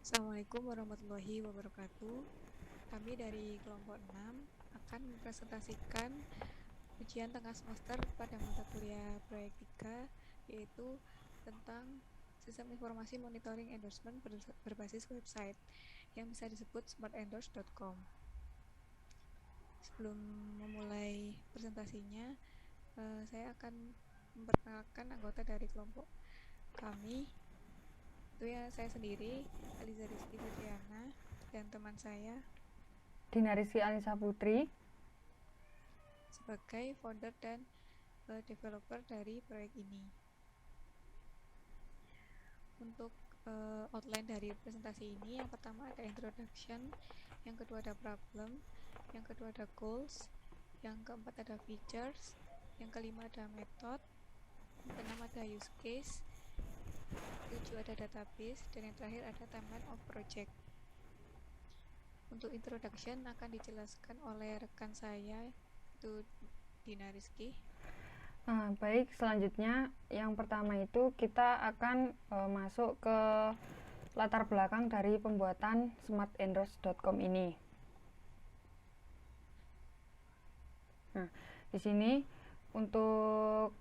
Assalamualaikum warahmatullahi wabarakatuh. Kami dari kelompok 6 akan mempresentasikan ujian tengah semester pada mata kuliah proyek 3, yaitu tentang sistem informasi monitoring endorsement berbasis website yang bisa disebut smartendorse.com. Sebelum memulai presentasinya, saya akan memperkenalkan anggota dari kelompok kami. Itu ya, saya sendiri, Aliza Rizky Fitriana, dan teman saya Dina Rizky Anissa Putri sebagai founder dan developer dari proyek ini. Untuk outline dari presentasi ini, yang pertama ada introduction, yang kedua ada problem, yang kedua ada goals, yang keempat ada features, yang kelima ada method, yang keenam ada use case, 7 ada database, dan yang terakhir ada timeline of project. Untuk introduction akan dijelaskan oleh rekan saya, itu Dina Rizky. Baik, selanjutnya yang pertama itu kita akan masuk ke latar belakang dari pembuatan smartendorse.com ini. Nah, di sini untuk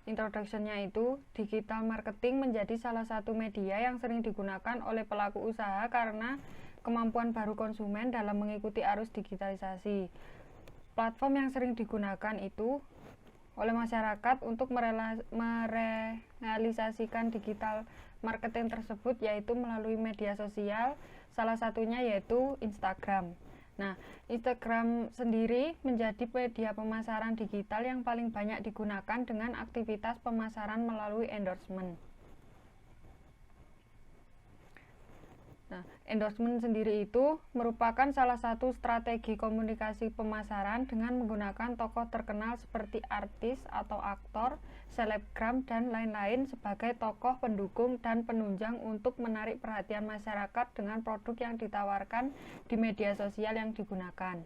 introduction-nya itu, digital marketing menjadi salah satu media yang sering digunakan oleh pelaku usaha karena kemampuan baru konsumen dalam mengikuti arus digitalisasi. Platform yang sering digunakan itu oleh masyarakat untuk merealisasikan digital marketing tersebut yaitu melalui media sosial, salah satunya yaitu Instagram. Nah, Instagram sendiri menjadi media pemasaran digital yang paling banyak digunakan dengan aktivitas pemasaran melalui endorsement. Nah, endorsement sendiri itu merupakan salah satu strategi komunikasi pemasaran dengan menggunakan tokoh terkenal seperti artis atau aktor, selebgram, dan lain-lain sebagai tokoh pendukung dan penunjang untuk menarik perhatian masyarakat dengan produk yang ditawarkan di media sosial yang digunakan.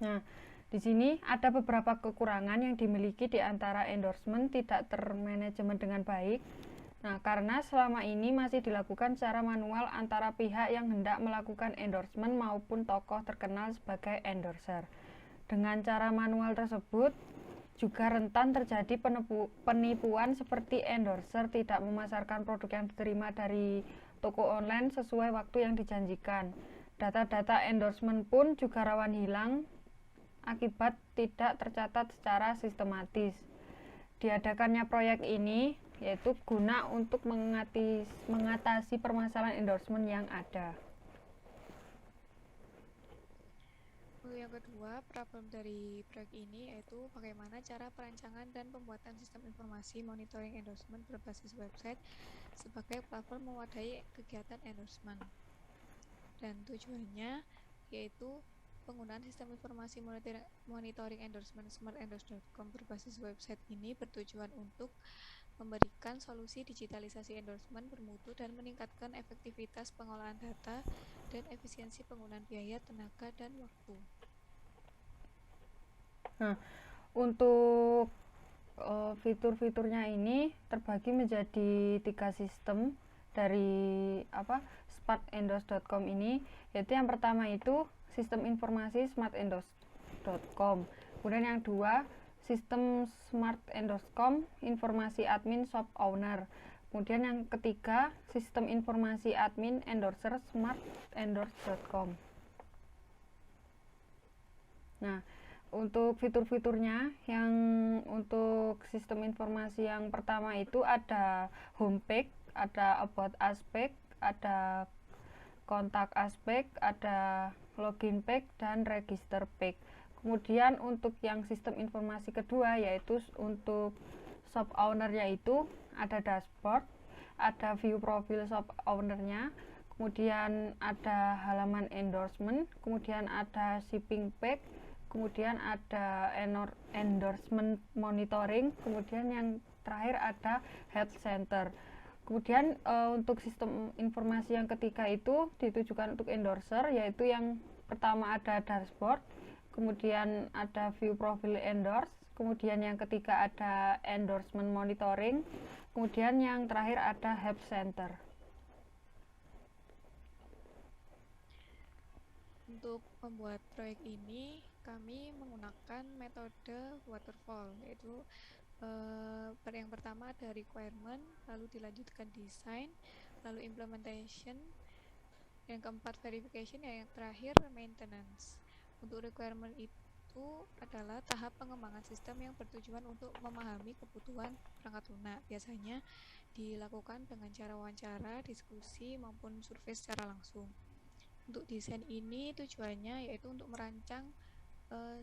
Nah, di sini ada beberapa kekurangan yang dimiliki di antara endorsement tidak termanajemen dengan baik. Nah, karena selama ini masih dilakukan secara manual antara pihak yang hendak melakukan endorsement maupun tokoh terkenal sebagai endorser. Dengan cara manual tersebut, juga rentan terjadi penipuan seperti endorser tidak memasarkan produk yang diterima dari toko online sesuai waktu yang dijanjikan. Data-data endorsement pun juga rawan hilang akibat tidak tercatat secara sistematis. Diadakannya proyek ini yaitu guna untuk mengatasi permasalahan endorsement yang ada. Yang kedua, problem dari proyek ini yaitu bagaimana cara perancangan dan pembuatan sistem informasi monitoring endorsement berbasis website sebagai platform mewadahi kegiatan endorsement. Dan tujuannya yaitu penggunaan sistem informasi monitoring endorsement smartendorse.com berbasis website ini bertujuan untuk memberikan solusi digitalisasi endorsement bermutu dan meningkatkan efektivitas pengolahan data dan efisiensi penggunaan biaya, tenaga, dan waktu. Nah, untuk fitur-fiturnya ini terbagi menjadi 3 sistem dari smartendorse.com ini, yaitu yang pertama itu sistem informasi smartendorse.com, kemudian yang kedua sistem smartendorse.com informasi admin shop owner, kemudian yang ketiga sistem informasi admin endorser smartendorse.com. Nah, untuk fitur-fiturnya, yang untuk sistem informasi yang pertama itu ada homepage, ada about aspek, ada kontak aspek, ada login page, dan register page. Kemudian untuk yang sistem informasi kedua yaitu untuk shop owner-nya itu ada dashboard, ada view profil shop owner-nya, kemudian ada halaman endorsement, kemudian ada shipping page, kemudian ada endorsement monitoring, kemudian yang terakhir ada health center. Kemudian untuk sistem informasi yang ketiga itu ditujukan untuk endorser, yaitu yang pertama ada dashboard, kemudian ada view profile endorse, kemudian yang ketiga ada endorsement monitoring, kemudian yang terakhir ada help center. Untuk membuat proyek ini, kami menggunakan metode waterfall, yaitu yang pertama ada requirement, lalu dilanjutkan design, lalu implementation, yang keempat verification, yang terakhir maintenance. Untuk requirement itu adalah tahap pengembangan sistem yang bertujuan untuk memahami kebutuhan perangkat lunak. Biasanya dilakukan dengan cara wawancara, diskusi, maupun survei secara langsung. Untuk desain ini tujuannya yaitu untuk merancang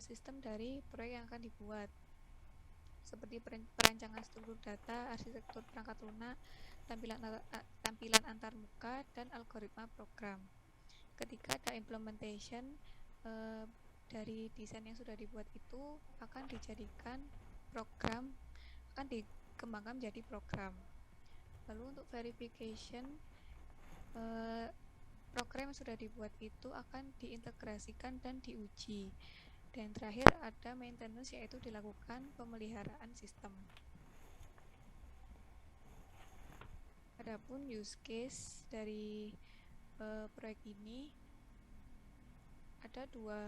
sistem dari proyek yang akan dibuat, seperti perancangan struktur data, arsitektur perangkat lunak, tampilan antarmuka, dan algoritma program. Ketika ada implementation dari desain yang sudah dibuat itu akan dijadikan program, akan dikembangkan menjadi program. Lalu untuk verification, program yang sudah dibuat itu akan diintegrasikan dan diuji. Dan terakhir ada maintenance, yaitu dilakukan pemeliharaan sistem. Adapun use case dari proyek ini ada dua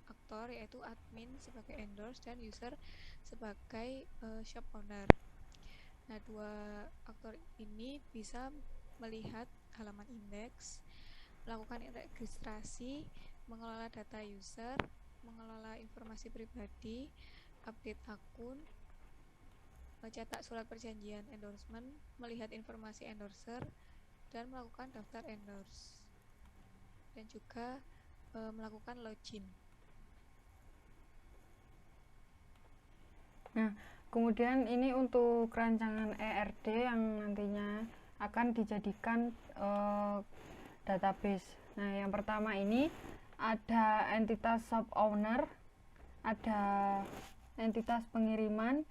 aktor, yaitu admin sebagai endorse dan user sebagai shop owner. Nah, dua aktor ini bisa melihat halaman indeks, melakukan registrasi, mengelola data user, mengelola informasi pribadi, update akun, mencetak surat perjanjian endorsement, melihat informasi endorser, dan melakukan daftar endorse, dan juga melakukan login. Nah, kemudian ini untuk rancangan ERD yang nantinya akan dijadikan database. Nah, yang pertama ini ada entitas shop owner, ada entitas pengiriman,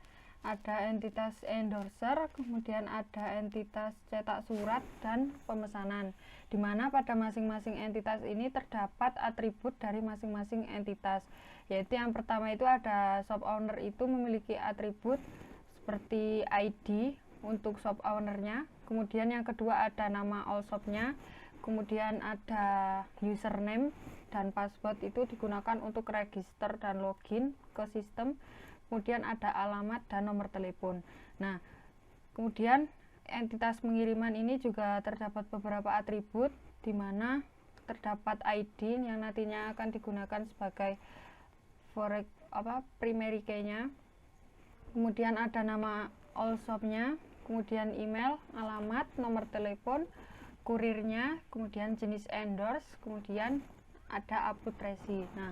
ada entitas endorser, kemudian ada entitas cetak surat dan pemesanan, di mana pada masing-masing entitas ini terdapat atribut dari masing-masing entitas, yaitu yang pertama itu ada shop owner itu memiliki atribut seperti ID untuk shop ownernya, kemudian yang kedua ada nama all shopnya, kemudian ada username dan password itu digunakan untuk register dan login ke sistem, kemudian ada alamat dan nomor telepon. Nah, kemudian entitas pengiriman ini juga terdapat beberapa atribut, di mana terdapat ID yang nantinya akan digunakan sebagai primary key-nya, kemudian ada nama all shop-nya, kemudian email, alamat, nomor telepon, kurirnya, kemudian jenis endorse, kemudian ada upload resi. Nah,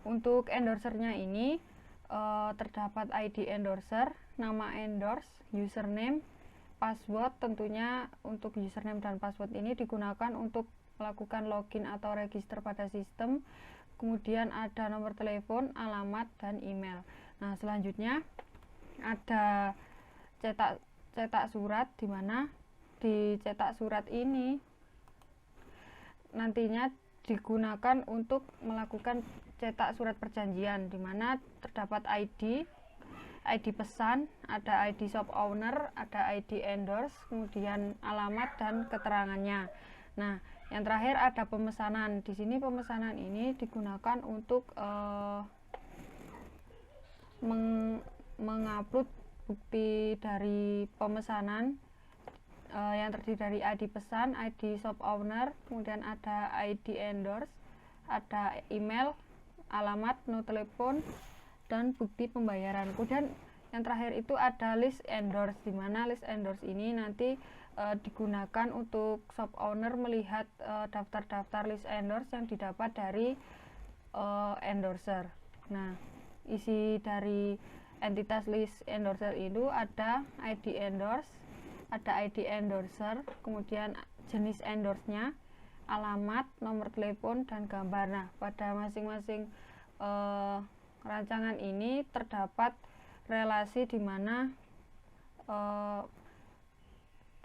untuk endorsernya ini terdapat ID endorser, nama endorse, username, password. Tentunya untuk username dan password ini digunakan untuk melakukan login atau register pada sistem, kemudian ada nomor telepon, alamat, dan email. Nah, selanjutnya ada cetak surat, di mana di cetak surat ini nantinya digunakan untuk melakukan cetak surat perjanjian, di mana terdapat ID pesan, ada ID shop owner, ada ID endorse, kemudian alamat dan keterangannya. Nah, yang terakhir ada pemesanan. Di sini pemesanan ini digunakan untuk mengupload bukti dari pemesanan yang terdiri dari ID pesan, ID shop owner, kemudian ada ID endorse, ada email, alamat, nomor telepon, dan bukti pembayaran. Kemudian yang terakhir itu ada list endorse, di mana list endorse ini nanti digunakan untuk shop owner melihat daftar-daftar list endorse yang didapat dari endorser. Nah, isi dari entitas list endorser itu ada ID endorse, ada ID endorser, kemudian jenis endorse-nya, alamat, nomor telepon, dan gambar. Nah, pada masing-masing rancangan ini terdapat relasi di mana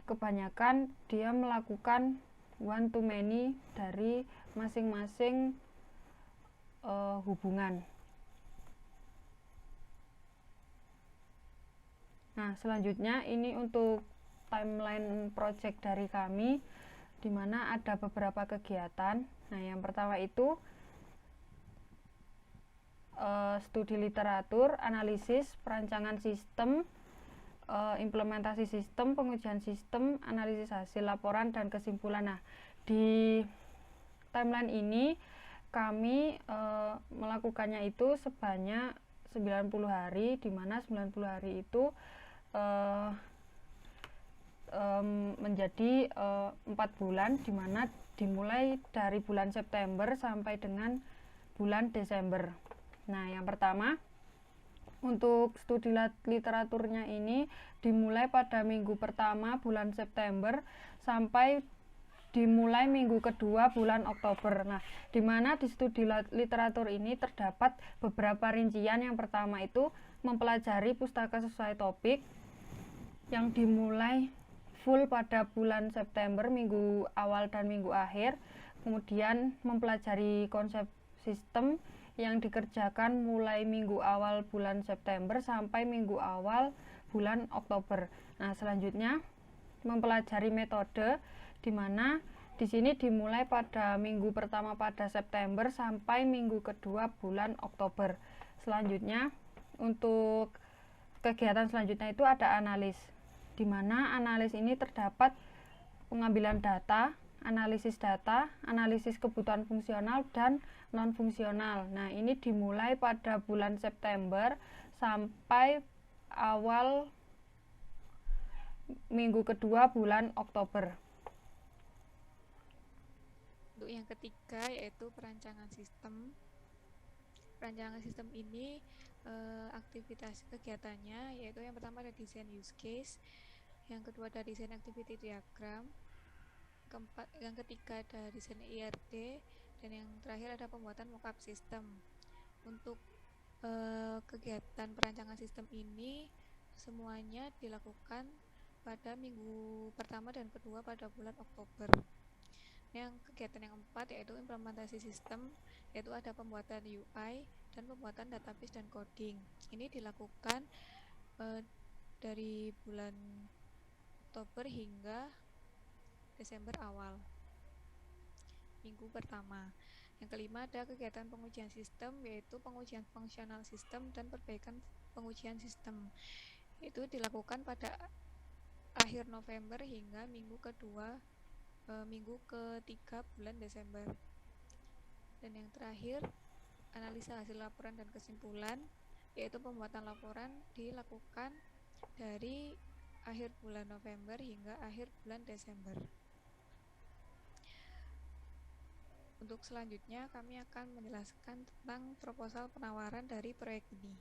kebanyakan dia melakukan one to many dari masing-masing hubungan. Nah, selanjutnya ini untuk timeline project dari kami. di mana ada beberapa kegiatan. Nah, yang pertama itu studi literatur, analisis, perancangan sistem, implementasi sistem, pengujian sistem, analisis hasil laporan, dan kesimpulan. Nah, di timeline ini kami melakukannya itu sebanyak 90 hari, di mana 90 hari itu menjadi 4 bulan, di mana dimulai dari bulan September sampai dengan bulan Desember. Nah, yang pertama untuk studi literaturnya ini dimulai pada minggu pertama bulan September sampai dimulai minggu kedua bulan Oktober. Nah, di mana di studi literatur ini terdapat beberapa rincian. Yang pertama itu mempelajari pustaka sesuai topik yang dimulai full pada bulan September, minggu awal dan minggu akhir. Kemudian mempelajari konsep sistem yang dikerjakan mulai minggu awal bulan September sampai minggu awal bulan Oktober. Nah, selanjutnya mempelajari metode, di mana di sini dimulai pada minggu pertama pada September sampai minggu kedua bulan Oktober. Selanjutnya untuk kegiatan selanjutnya itu ada analis, di mana analis ini terdapat pengambilan data, analisis kebutuhan fungsional dan non-fungsional. Nah, ini dimulai pada bulan September sampai awal minggu kedua bulan Oktober. Untuk yang ketiga yaitu perancangan sistem. Perancangan sistem ini aktivitas kegiatannya yaitu yang pertama ada desain use case, yang kedua ada desain activity diagram, yang ketiga ada desain IRD, dan yang terakhir ada pembuatan mockup sistem. Untuk kegiatan perancangan sistem ini semuanya dilakukan pada minggu pertama dan kedua pada bulan Oktober. Yang kegiatan yang keempat yaitu implementasi sistem, yaitu ada pembuatan UI dan pembuatan database dan coding. Ini dilakukan dari bulan Oktober hingga Desember awal, minggu pertama. Yang kelima ada kegiatan pengujian sistem, yaitu pengujian fungsional sistem dan perbaikan pengujian sistem. Itu dilakukan pada akhir November hingga minggu ketiga bulan Desember. Dan yang terakhir analisa hasil laporan dan kesimpulan, yaitu pembuatan laporan dilakukan dari akhir bulan November hingga akhir bulan Desember. Untuk selanjutnya kami akan menjelaskan tentang proposal penawaran dari proyek ini.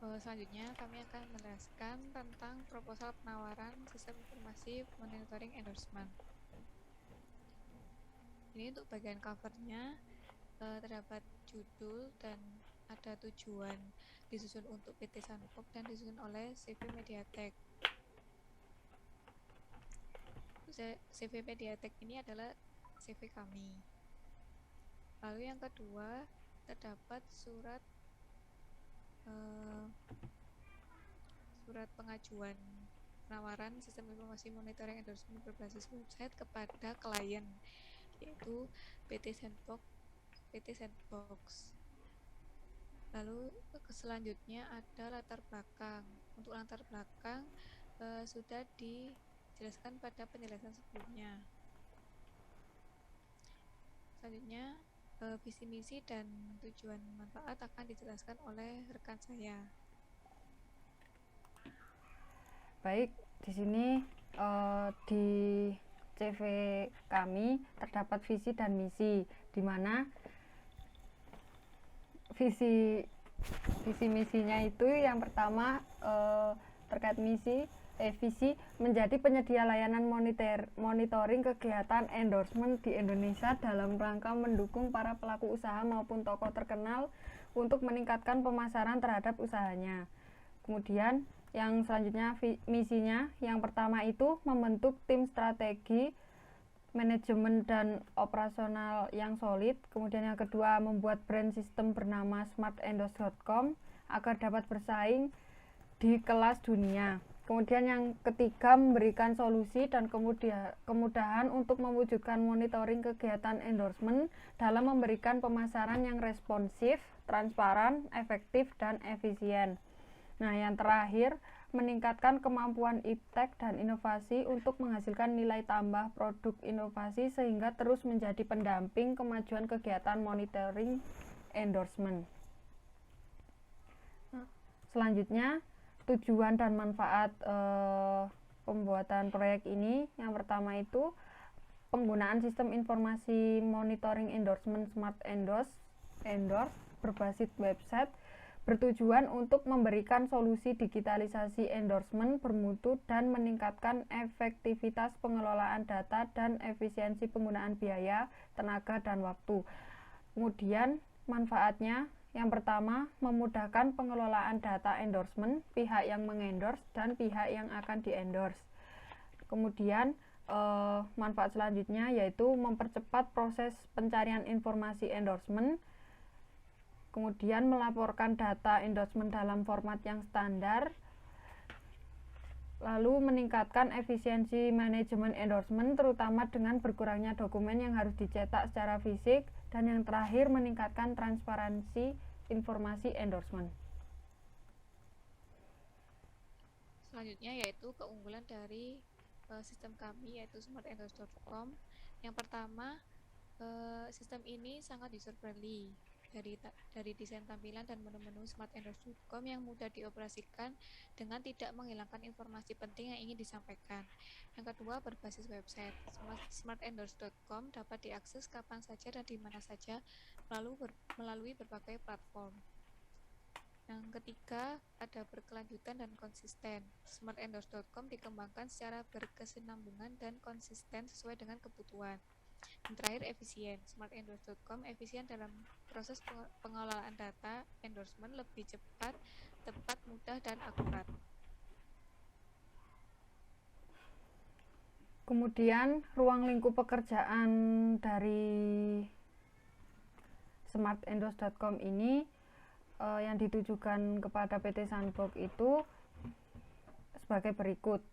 Selanjutnya kami akan menjelaskan tentang proposal penawaran sistem informasi monitoring endorsement. Ini untuk bagian covernya terdapat judul dan ada tujuan, disusun untuk PT Sanpok dan disusun oleh CV Mediatek. CV Mediatek ini adalah CV kami. Lalu yang kedua terdapat surat pengajuan penawaran sistem informasi monitoring endorsement berbasis website kepada klien, yaitu PT Sandbox. Lalu selanjutnya ada latar belakang. Untuk latar belakang sudah dijelaskan pada penjelasan sebelumnya. Selanjutnya visi misi dan tujuan manfaat akan dijelaskan oleh rekan saya. Baik, di sini di CV kami terdapat visi dan misi, di mana visi misinya itu yang pertama terkait visi menjadi penyedia layanan monitoring kegiatan endorsement di Indonesia dalam rangka mendukung para pelaku usaha maupun tokoh terkenal untuk meningkatkan pemasaran terhadap usahanya. Kemudian yang selanjutnya misinya, yang pertama itu membentuk tim strategi, manajemen dan operasional yang solid. Kemudian yang kedua membuat brand sistem bernama smartendorse.com agar dapat bersaing di kelas dunia. Kemudian yang ketiga, memberikan solusi dan kemudahan untuk mewujudkan monitoring kegiatan endorsement dalam memberikan pemasaran yang responsif, transparan, efektif, dan efisien. Nah, yang terakhir, meningkatkan kemampuan iptek dan inovasi untuk menghasilkan nilai tambah produk inovasi sehingga terus menjadi pendamping kemajuan kegiatan monitoring endorsement. Selanjutnya, tujuan dan manfaat pembuatan proyek ini. Yang pertama itu penggunaan sistem informasi monitoring endorsement Smart Endorse berbasis website bertujuan untuk memberikan solusi digitalisasi endorsement bermutu dan meningkatkan efektivitas pengelolaan data dan efisiensi penggunaan biaya, tenaga, dan waktu. Kemudian manfaatnya, yang pertama, memudahkan pengelolaan data endorsement pihak yang mengendorse dan pihak yang akan diendorse. Kemudian manfaat selanjutnya yaitu mempercepat proses pencarian informasi endorsement. Kemudian melaporkan data endorsement dalam format yang standar. Lalu meningkatkan efisiensi manajemen endorsement terutama dengan berkurangnya dokumen yang harus dicetak secara fisik. Dan yang terakhir, meningkatkan transparansi informasi endorsement. Selanjutnya yaitu keunggulan dari sistem kami yaitu smartendorse.com. Yang pertama, sistem ini sangat user friendly. Dari desain tampilan dan menu-menu smartendorse.com yang mudah dioperasikan dengan tidak menghilangkan informasi penting yang ingin disampaikan. Yang kedua, berbasis website. Smartendorse.com dapat diakses kapan saja dan di mana saja melalui berbagai platform. Yang ketiga, ada berkelanjutan dan konsisten. Smartendorse.com dikembangkan secara berkesinambungan dan konsisten sesuai dengan kebutuhan. Yang terakhir, efisien. Smartendorse.com efisien dalam proses pengelolaan data endorsement, lebih cepat, tepat, mudah, dan akurat. Kemudian ruang lingkup pekerjaan dari smartendorse.com ini yang ditujukan kepada PT Sandbox itu sebagai berikut.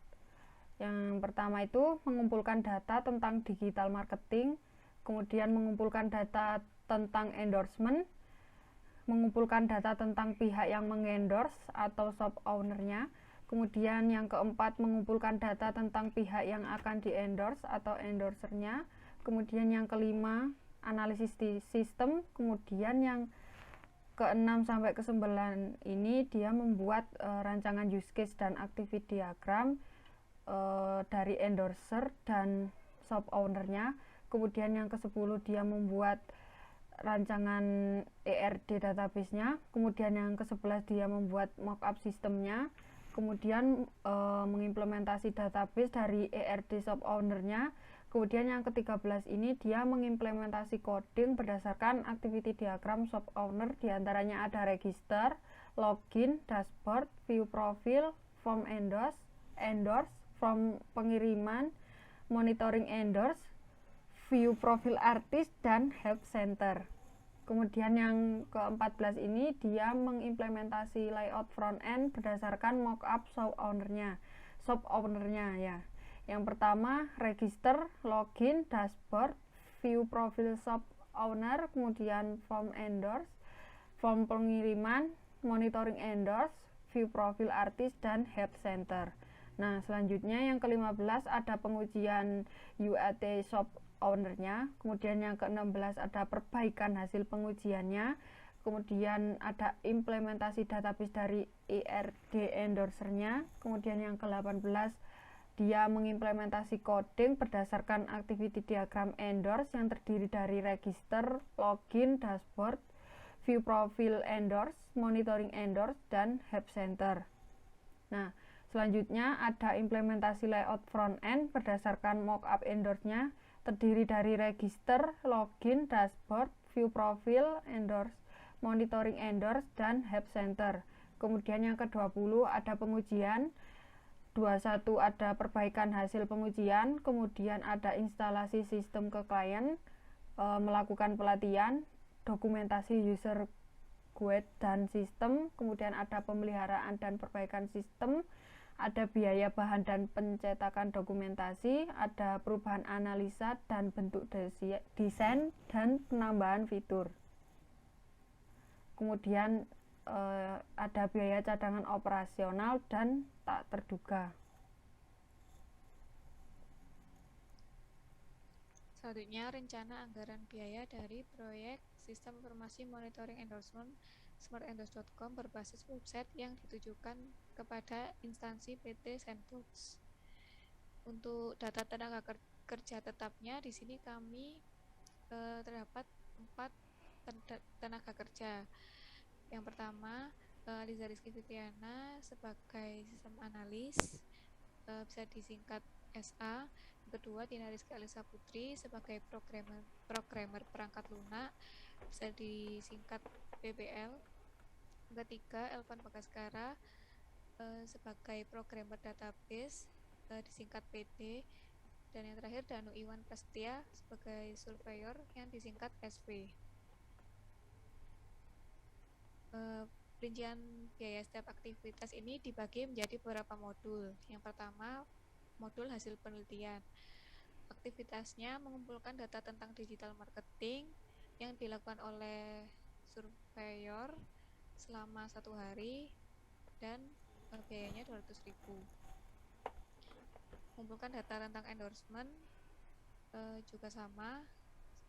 Yang pertama itu mengumpulkan data tentang digital marketing, kemudian mengumpulkan data tentang endorsement, mengumpulkan data tentang pihak yang mengendorse atau shop ownernya, kemudian yang keempat mengumpulkan data tentang pihak yang akan diendorse atau endorsernya, kemudian yang kelima analisis di sistem, kemudian yang ke-6 sampai ke-9 ini dia membuat rancangan use case dan activity diagram dari endorser dan shop ownernya. Kemudian yang ke-10 dia membuat rancangan ERD database-nya. Kemudian yang ke-11 dia membuat mockup sistemnya. Kemudian mengimplementasi database dari ERD shop ownernya. Kemudian yang ke-13 ini dia mengimplementasi coding berdasarkan activity diagram shop owner, diantaranya ada register, login, dashboard, view profile, form endorse, form pengiriman, monitoring endorse, view profile artist, dan help center. Kemudian yang ke-14 ini dia mengimplementasi layout front end berdasarkan mockup shop ownernya ya. Yang pertama register, login, dashboard, view profile shop owner, kemudian form endorse, form pengiriman, monitoring endorse, view profile artist, dan help center. Nah, selanjutnya yang ke-15 ada pengujian UAT shop ownernya, kemudian yang ke-16 ada perbaikan hasil pengujiannya, kemudian ada implementasi database dari ERD endorsernya, kemudian yang ke-18 dia mengimplementasi coding berdasarkan activity diagram endorse yang terdiri dari register, login, dashboard, view profile endorse, monitoring endorse, dan help center. Nah, selanjutnya ada implementasi layout front end berdasarkan mockup endorse-nya terdiri dari register, login, dashboard, view profile endorse, monitoring endorse, dan help center. Kemudian yang ke-20 ada pengujian, 21 ada perbaikan hasil pengujian, kemudian ada instalasi sistem ke klien, melakukan pelatihan, dokumentasi user guide dan sistem, kemudian ada pemeliharaan dan perbaikan sistem, ada biaya bahan dan pencetakan dokumentasi, ada perubahan analisa dan bentuk desain, dan penambahan fitur. Kemudian ada biaya cadangan operasional dan tak terduga. Selanjutnya, rencana anggaran biaya dari proyek Sistem Informasi Monitoring Endorsement smartendorse.com berbasis website yang ditujukan kepada instansi PT Sandbox. Untuk data tenaga kerja tetapnya, di sini kami terdapat 4 tenaga kerja. Yang pertama, Liza Rizky Fitriana sebagai sistem analis, bisa disingkat SA. Yang kedua, Tina Rizky Alisa Putri sebagai programmer perangkat lunak, bisa disingkat PPL. Yang ketiga, Elvan Bagaskara sebagai programmer database, disingkat PD. Dan yang terakhir, Danu Iwan Prasetya sebagai surveyor yang disingkat SV. Rincian biaya setiap aktivitas ini dibagi menjadi beberapa modul. Yang pertama, modul hasil penelitian. Aktivitasnya mengumpulkan data tentang digital marketing yang dilakukan oleh surveyor selama 1 hari dan biayanya 200.000. Mengumpulkan data tentang endorsement juga sama,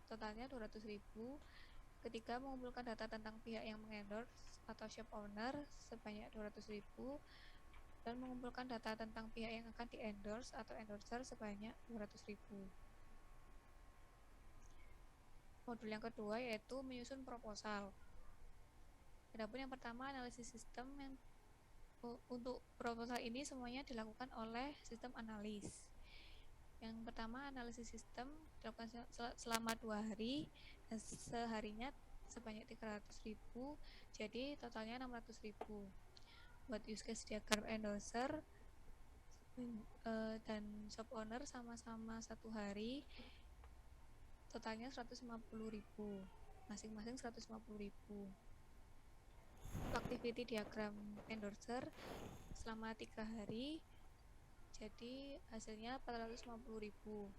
totalnya 200.000. Ketiga, mengumpulkan data tentang pihak yang mengendorse atau shop owner sebanyak 200.000 dan mengumpulkan data tentang pihak yang akan di-endorse atau endorser sebanyak 200.000. Modul yang kedua yaitu menyusun proposal. Adapun yang pertama, analisis sistem. Untuk proposal ini semuanya dilakukan oleh sistem analis. Yang pertama, analisis sistem dilakukan selama 2 hari dan seharinya sebanyak 300.000, jadi totalnya 600.000. Buat use case diagram endorser dan shop owner sama-sama 1 hari, totalnya 150.000, masing-masing 150.000. Activity diagram endorser selama 3 hari, jadi hasilnya 450.000.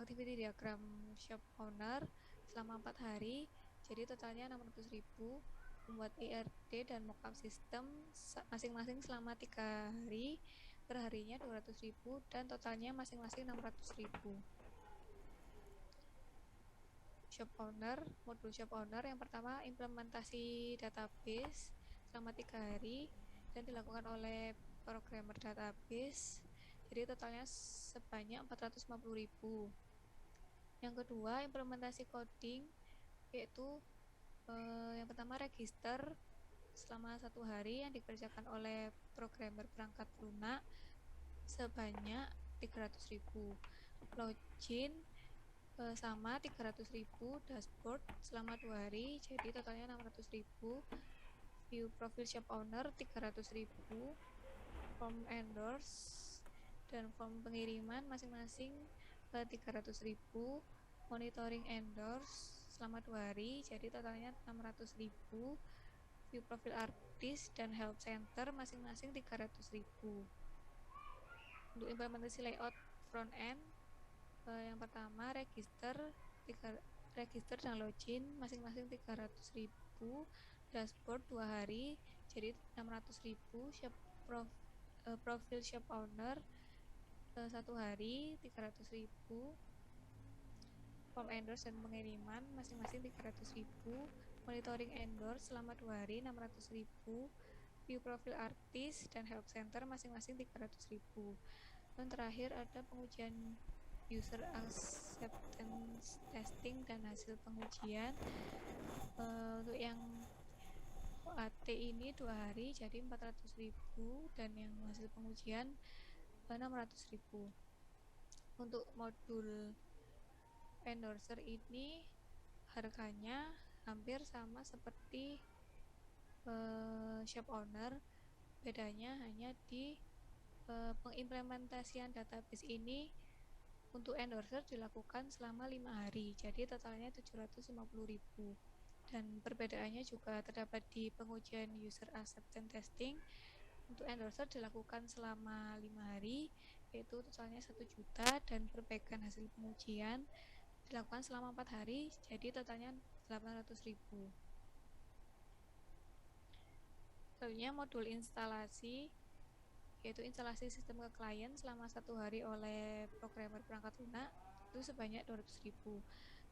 Activity diagram shop owner selama 4 hari, jadi totalnya 600.000. Membuat IRD dan mockup sistem masing-masing selama 3 hari, perharinya 200.000 dan totalnya masing-masing 600.000. Shop owner, modul shop owner yang pertama, implementasi database selama 3 hari dan dilakukan oleh programmer database, jadi totalnya sebanyak 450.000. Yang kedua, implementasi coding, yaitu yang pertama register selama 1 hari yang dikerjakan oleh programmer perangkat lunak sebanyak 300.000. Login sama 300.000, dashboard selama 2 hari, jadi totalnya 600.000. View profil shop owner 300.000, form endorse dan form pengiriman masing-masing 300.000. Monitoring endorse selama 2 hari, jadi totalnya 600.000. View profil artis dan help center masing-masing 300.000. Untuk implementasi layout front end, yang pertama register dan login masing-masing 300.000, dashboard 2 hari, jadi 600.000. Profil shop owner 1 hari 300.000. Form endorse dan pengiriman masing-masing 300.000. Monitoring endorse selama 2 hari 600.000. View profil artis dan help center masing-masing 300.000. Dan terakhir ada pengujian user acceptance testing dan hasil pengujian. Untuk yang OAT ini 2 hari, jadi 400.000, dan yang hasil pengujian 600.000. Untuk modul endorser ini harganya hampir sama seperti shop owner, bedanya hanya di pengimplementasian database ini untuk endorser dilakukan selama 5 hari, jadi totalnya 750.000. Dan perbedaannya juga terdapat di pengujian user acceptance testing Untuk endorser dilakukan selama 5 hari, yaitu totalnya 1 juta, dan perbaikan hasil pengujian dilakukan selama 4 hari, jadi totalnya 800.000. Selanjutnya modul instalasi, yaitu instalasi sistem ke klien selama 1 hari oleh programmer perangkat lunak, itu sebanyak 200.000.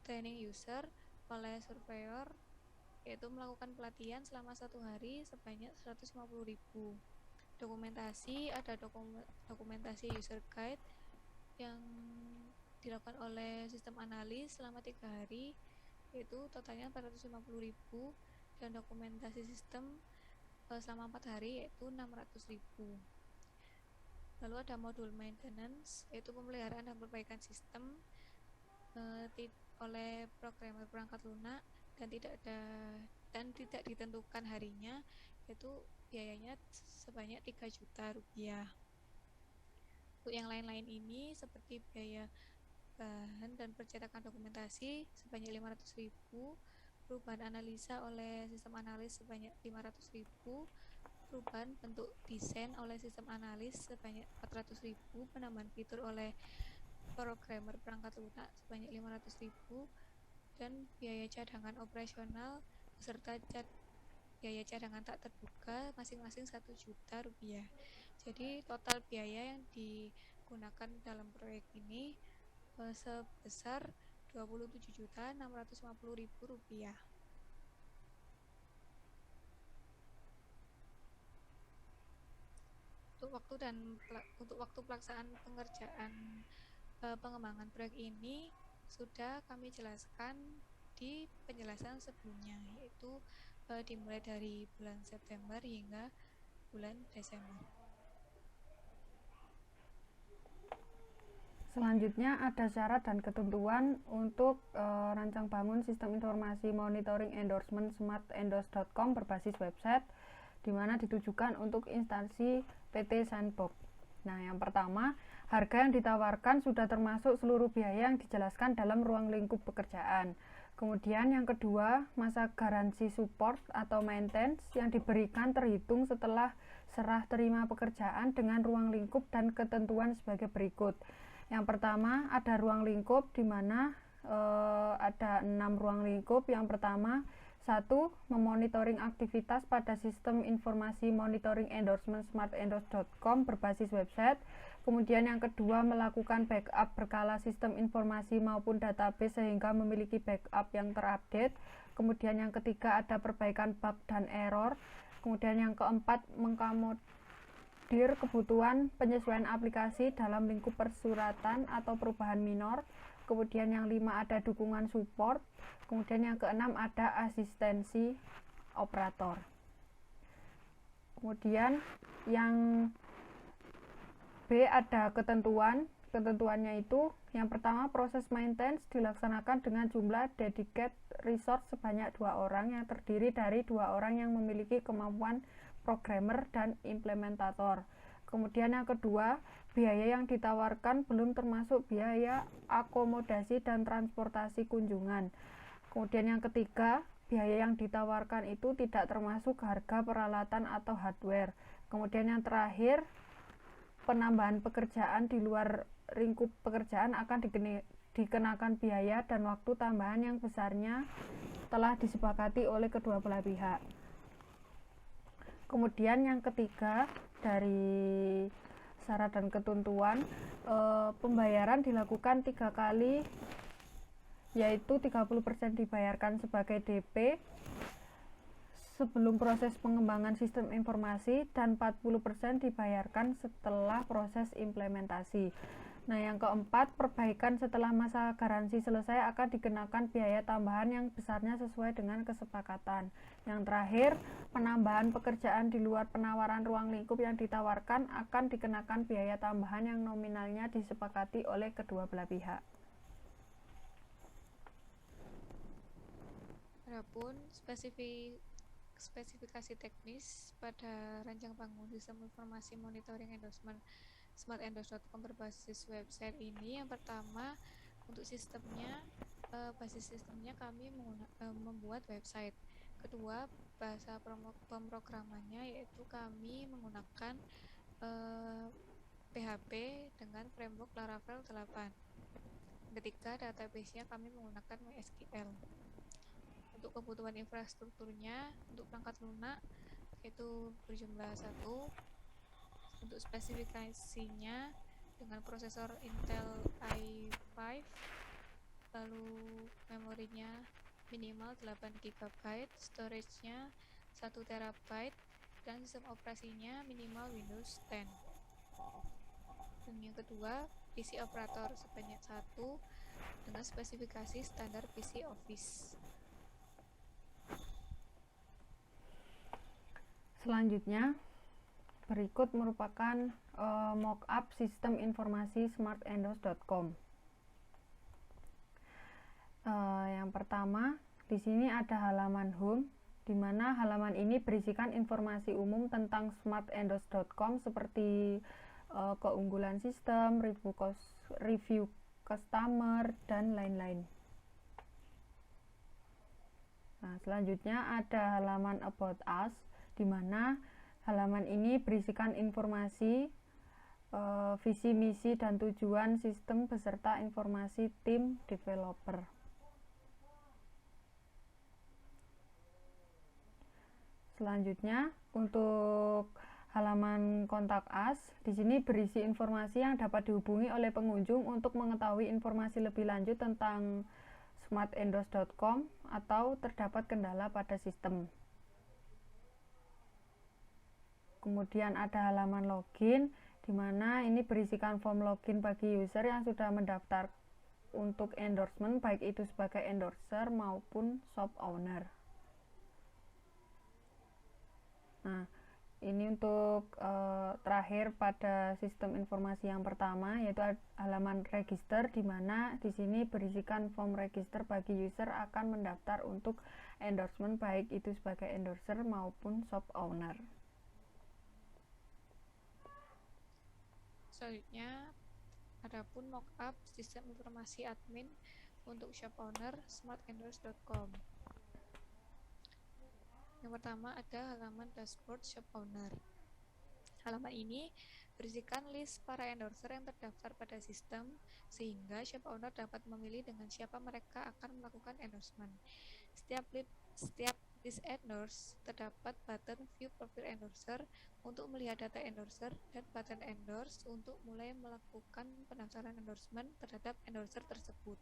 Training user oleh surveyor, yaitu melakukan pelatihan selama 1 hari sebanyak 150.000. Dokumentasi, ada dokumentasi user guide yang dilakukan oleh sistem analis selama 3 hari, yaitu totalnya 450.000, dan dokumentasi sistem selama 4 hari yaitu 600.000. Lalu ada modul maintenance, yaitu pemeliharaan dan perbaikan sistem oleh programmer perangkat lunak, dan tidak ditentukan harinya, yaitu biayanya sebanyak 3 juta rupiah. Untuk yang lain-lain ini seperti biaya bahan dan percetakan dokumentasi sebanyak 500.000, perubahan analisa oleh sistem analis sebanyak 500.000, perubahan bentuk desain oleh sistem analis sebanyak 400.000, penambahan fitur oleh programmer perangkat lunak sebanyak 500.000, dan biaya cadangan operasional beserta biaya cadangan tak terduga masing-masing 1 juta rupiah. Jadi total biaya yang digunakan dalam proyek ini sebesar 27.650.000 rupiah. Untuk waktu pelaksanaan pengerjaan pengembangan proyek ini sudah kami jelaskan di penjelasan sebelumnya, yaitu dimulai dari bulan September hingga bulan Desember. Selanjutnya ada syarat dan ketentuan untuk rancang bangun sistem informasi monitoring endorsement smartendos.com berbasis website, di mana ditujukan untuk instansi PT Sandbox. Nah, yang pertama, harga yang ditawarkan sudah termasuk seluruh biaya yang dijelaskan dalam ruang lingkup pekerjaan. Kemudian yang kedua, masa garansi support atau maintenance yang diberikan terhitung setelah serah terima pekerjaan dengan ruang lingkup dan ketentuan sebagai berikut. Yang pertama, ada ruang lingkup, di mana ada 6 ruang lingkup. Yang pertama, 1. Memonitoring aktivitas pada sistem informasi monitoring endorsement smartendos.com berbasis website. Kemudian yang kedua, melakukan backup berkala sistem informasi maupun database sehingga memiliki backup yang terupdate. Kemudian yang ketiga, ada perbaikan bug dan error. Kemudian yang keempat, kebutuhan penyesuaian aplikasi dalam lingkup persuratan atau perubahan minor. Kemudian yang 5 ada dukungan support. Kemudian yang keenam ada asistensi operator. Kemudian yang B ada ketentuan. Ketentuannya itu yang pertama, proses maintenance dilaksanakan dengan jumlah dedicated resource sebanyak 2 orang yang terdiri dari 2 orang yang memiliki kemampuan programmer dan implementator. Kemudian yang kedua, biaya yang ditawarkan belum termasuk biaya akomodasi dan transportasi kunjungan. Kemudian yang ketiga, biaya yang ditawarkan itu tidak termasuk harga peralatan atau hardware. Kemudian yang terakhir, penambahan pekerjaan di luar lingkup pekerjaan akan dikenakan biaya dan waktu tambahan yang besarnya telah disepakati oleh kedua belah pihak. Kemudian yang ketiga, dari syarat dan ketentuan, pembayaran dilakukan 3 kali, yaitu 30% dibayarkan sebagai DP sebelum proses pengembangan sistem informasi dan 40% dibayarkan setelah proses implementasi. Nah, yang keempat, perbaikan setelah masa garansi selesai akan dikenakan biaya tambahan yang besarnya sesuai dengan kesepakatan. Yang terakhir, penambahan pekerjaan di luar penawaran ruang lingkup yang ditawarkan akan dikenakan biaya tambahan yang nominalnya disepakati oleh kedua belah pihak. Adapun spesifikasi teknis pada rancang bangun sistem informasi monitoring endorsement smartendos.com berbasis website ini, yang pertama, untuk sistemnya, basis sistemnya kami membuat website. Kedua, bahasa pemrogramannya yaitu kami menggunakan PHP dengan framework Laravel 8. Ketiga, database-nya kami menggunakan MySQL. Untuk kebutuhan infrastrukturnya, untuk perangkat lunak itu berjumlah 1. Untuk spesifikasinya dengan prosesor Intel i5, lalu memorinya minimal 8 GB, storage-nya 1 TB, dan sistem operasinya minimal Windows 10. Dan yang kedua, PC operator sebanyak 1 dengan spesifikasi standar PC Office. Selanjutnya, berikut merupakan mockup sistem informasi smartendos.com. Yang pertama, di sini ada halaman home, di mana halaman ini berisikan informasi umum tentang smartendos.com seperti keunggulan sistem, review customer, dan lain-lain. Nah, selanjutnya ada halaman About Us, di mana halaman ini berisikan informasi, visi, misi, dan tujuan sistem beserta informasi tim developer. Selanjutnya, untuk halaman Kontak Us, di sini berisi informasi yang dapat dihubungi oleh pengunjung untuk mengetahui informasi lebih lanjut tentang smartendos.com atau terdapat kendala pada sistem. Kemudian ada halaman login, di mana ini berisikan form login bagi user yang sudah mendaftar untuk endorsement, baik itu sebagai endorser maupun shop owner. Nah, ini untuk terakhir pada sistem informasi yang pertama, yaitu halaman register, di mana di sini berisikan form register bagi user akan mendaftar untuk endorsement, baik itu sebagai endorser maupun shop owner. Selanjutnya, adapun mockup sistem informasi admin untuk shop owner smartendos.com. Yang pertama ada halaman dashboard shop owner. Halaman ini berisikan list para endorser yang terdaftar pada sistem, sehingga shop owner dapat memilih dengan siapa mereka akan melakukan endorsement. Setiap list endorse terdapat button view profile endorser untuk melihat data endorser dan button endorse untuk mulai melakukan pendaftaran endorsement terhadap endorser tersebut.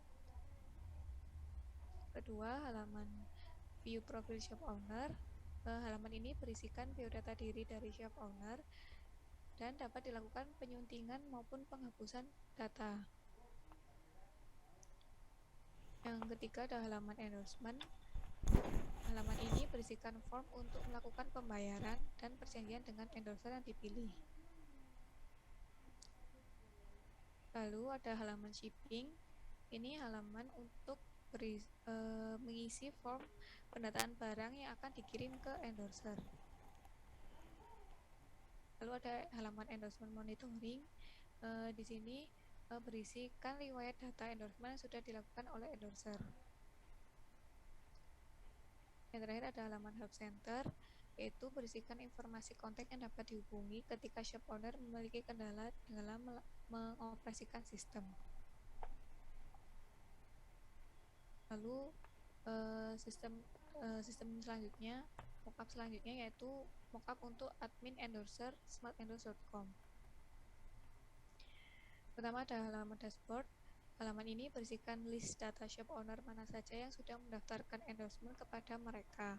Kedua, halaman view profile shop owner. Halaman ini berisikan biodata diri dari shop owner dan dapat dilakukan penyuntingan maupun penghapusan data. Yang ketiga ada halaman endorsement. Halaman ini berisikan form untuk melakukan pembayaran dan perjanjian dengan endorser yang dipilih. Lalu ada halaman shipping. Ini halaman untuk mengisi form pendataan barang yang akan dikirim ke endorser. Lalu ada halaman endorsement monitoring. Di sini berisikan riwayat data endorsement yang sudah dilakukan oleh endorser. Yang terakhir ada halaman help center, yaitu berisikan informasi kontak yang dapat dihubungi ketika shop owner memiliki kendala dalam mengoperasikan sistem. Lalu sistem selanjutnya, mockup selanjutnya yaitu mockup untuk admin endorser smartendos.com. Pertama ada halaman dashboard. Halaman ini berisikan list data shop owner mana saja yang sudah mendaftarkan endorsement kepada mereka.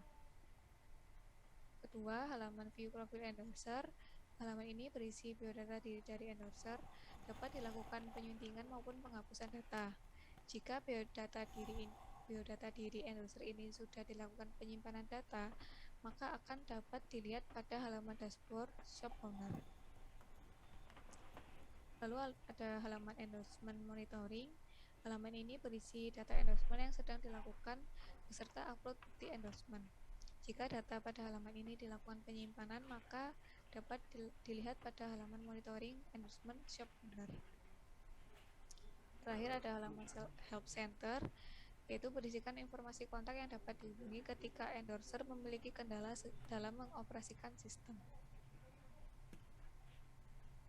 Kedua, halaman view profile endorser. Halaman ini berisi biodata diri dari endorser, dapat dilakukan penyuntingan maupun penghapusan data. Jika biodata diri endorser ini sudah dilakukan penyimpanan data, maka akan dapat dilihat pada halaman dashboard shop owner. Lalu ada halaman endorsement monitoring. Halaman ini berisi data endorsement yang sedang dilakukan beserta upload bukti endorsement. Jika data pada halaman ini dilakukan penyimpanan, maka dapat dilihat pada halaman monitoring endorsement shop owner. Terakhir ada halaman help center. yaitu berisikan informasi kontak yang dapat dihubungi ketika endorser memiliki kendala dalam mengoperasikan sistem.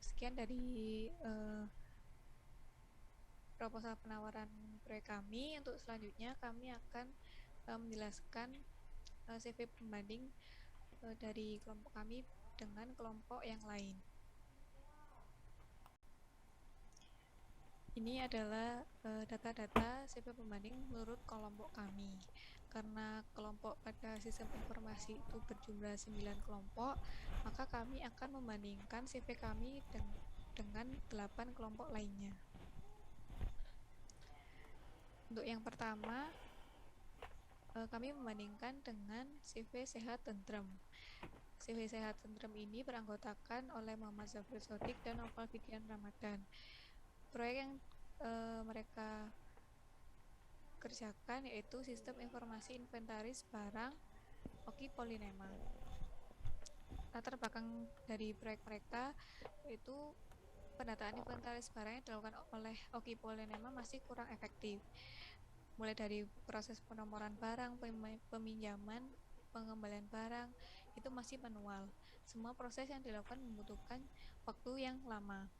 Sekian dari proposal penawaran proyek kami. Untuk selanjutnya kami akan menjelaskan CV pembanding dari kelompok kami dengan kelompok yang lain. Ini adalah data-data CV pembanding menurut kelompok kami. Karena kelompok pada sistem informasi itu berjumlah 9 kelompok, maka kami akan membandingkan CV kami dengan 8 kelompok lainnya. Untuk yang pertama, kami membandingkan dengan CV Sehat Tentrem. CV Sehat Tentrem ini beranggotakan oleh Muhammad Zafir Sodik dan Noval Fidian Ramadan. Proyek yang mereka kerjakan yaitu sistem informasi inventaris barang Oki Polynema. Latar belakang dari proyek mereka yaitu pendataan inventaris barang yang dilakukan oleh Oki Polynema masih kurang efektif. Mulai dari proses penomoran barang, peminjaman, pengembalian barang, itu masih manual. Semua proses yang dilakukan membutuhkan waktu yang lama.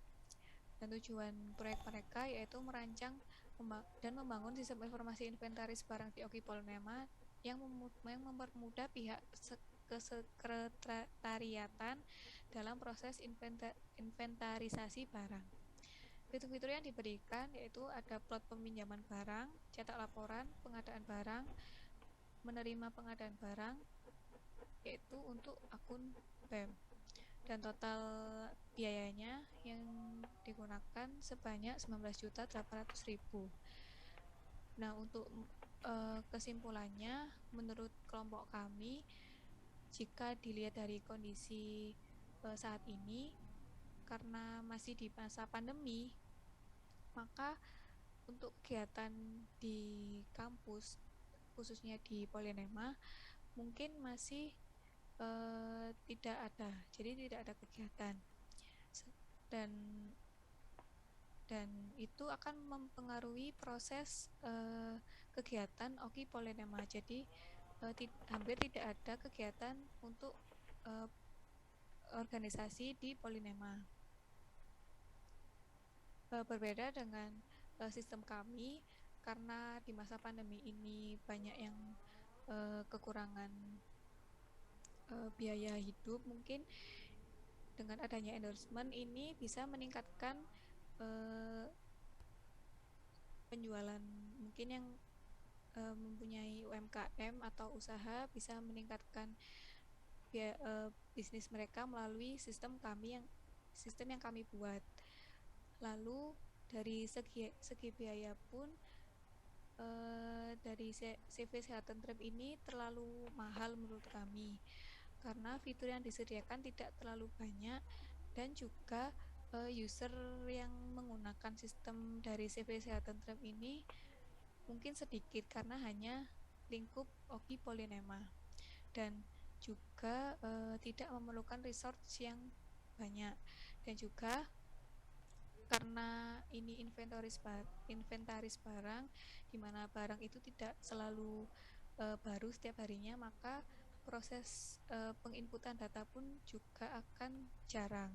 Dan tujuan proyek mereka yaitu merancang dan membangun sistem informasi inventaris barang di Oki Polynema yang mempermudah pihak kesekretariatan dalam proses inventarisasi barang. Fitur-fitur yang diberikan yaitu ada plot peminjaman barang, cetak laporan, pengadaan barang, menerima pengadaan barang, yaitu untuk akun BEM. Dan total biayanya yang digunakan sebanyak 19.800.000. Nah, untuk kesimpulannya, menurut kelompok kami, jika dilihat dari kondisi saat ini, karena masih di masa pandemi, maka untuk kegiatan di kampus, khususnya di Polynema, mungkin masih tidak ada, jadi tidak ada kegiatan, dan itu akan mempengaruhi proses kegiatan Oki Polynema. Jadi hampir tidak ada kegiatan untuk organisasi di Polynema. Berbeda dengan sistem kami, karena di masa pandemi ini banyak yang kekurangan biaya hidup, mungkin dengan adanya endorsement ini bisa meningkatkan penjualan. Mungkin yang mempunyai UMKM atau usaha bisa meningkatkan bisnis mereka melalui sistem yang kami buat. Lalu dari segi biaya pun dari CV Sehat Tentrem ini terlalu mahal menurut kami, karena fitur yang disediakan tidak terlalu banyak dan juga user yang menggunakan sistem dari CV Sehat Tentrem ini mungkin sedikit karena hanya lingkup Oki Polynema, dan juga tidak memerlukan resource yang banyak, dan juga karena ini inventaris barang, di mana barang itu tidak selalu baru setiap harinya, maka proses penginputan data pun juga akan jarang.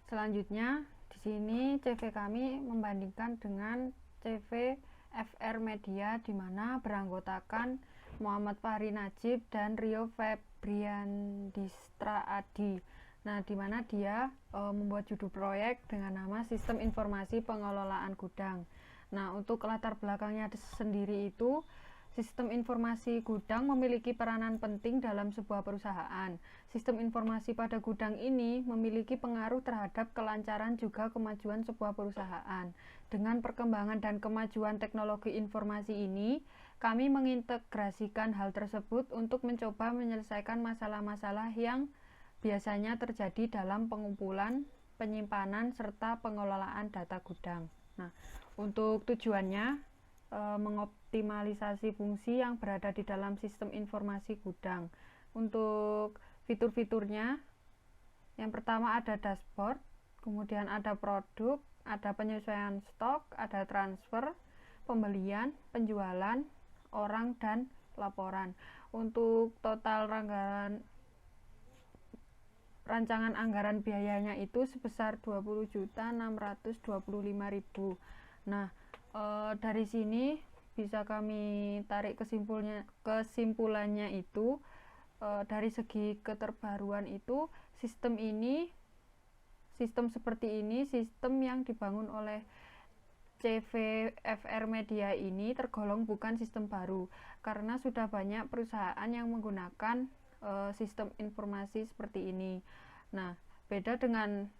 Selanjutnya di sini CV kami membandingkan dengan CV FR Media, di mana beranggotakan Muhammad Fahri Najib dan Rio Febriandistra Adi. Nah, di mana dia membuat judul proyek dengan nama Sistem Informasi Pengelolaan Gudang. Nah, untuk latar belakangnya sendiri itu, sistem informasi gudang memiliki peranan penting dalam sebuah perusahaan. Sistem informasi pada gudang ini memiliki pengaruh terhadap kelancaran juga kemajuan sebuah perusahaan. Dengan perkembangan dan kemajuan teknologi informasi ini, kami mengintegrasikan hal tersebut untuk mencoba menyelesaikan masalah-masalah yang biasanya terjadi dalam pengumpulan, penyimpanan, serta pengelolaan data gudang. Nah, untuk tujuannya, mengoptimalisasi fungsi yang berada di dalam sistem informasi gudang. Untuk fitur-fiturnya, yang pertama ada dashboard, kemudian ada produk, ada penyesuaian stok, ada transfer, pembelian, penjualan, orang, dan laporan. Untuk total rancangan anggaran biayanya itu sebesar 20.625.000. Nah, dari sini bisa kami tarik kesimpulannya itu dari segi keterbaruan itu sistem seperti ini, sistem yang dibangun oleh CVFR Media ini tergolong bukan sistem baru karena sudah banyak perusahaan yang menggunakan sistem informasi seperti ini. Nah, beda dengan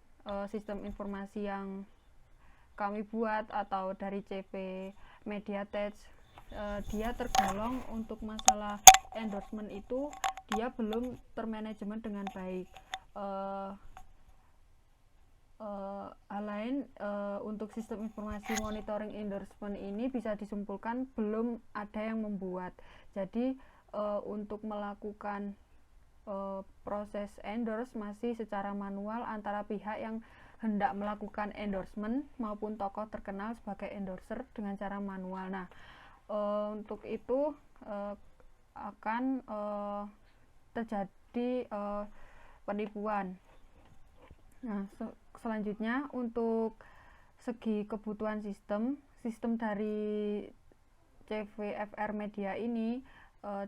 sistem informasi yang kami buat atau dari CV Media Tech, dia tergolong untuk masalah endorsement itu dia belum termanajemen dengan baik. Hal lain, untuk sistem informasi monitoring endorsement ini bisa disimpulkan belum ada yang membuat. Jadi untuk melakukan proses endorse masih secara manual antara pihak yang hendak melakukan endorsement maupun tokoh terkenal sebagai endorser dengan cara manual. Nah, untuk itu akan terjadi penipuan. Nah, selanjutnya untuk segi kebutuhan sistem dari CVFR Media ini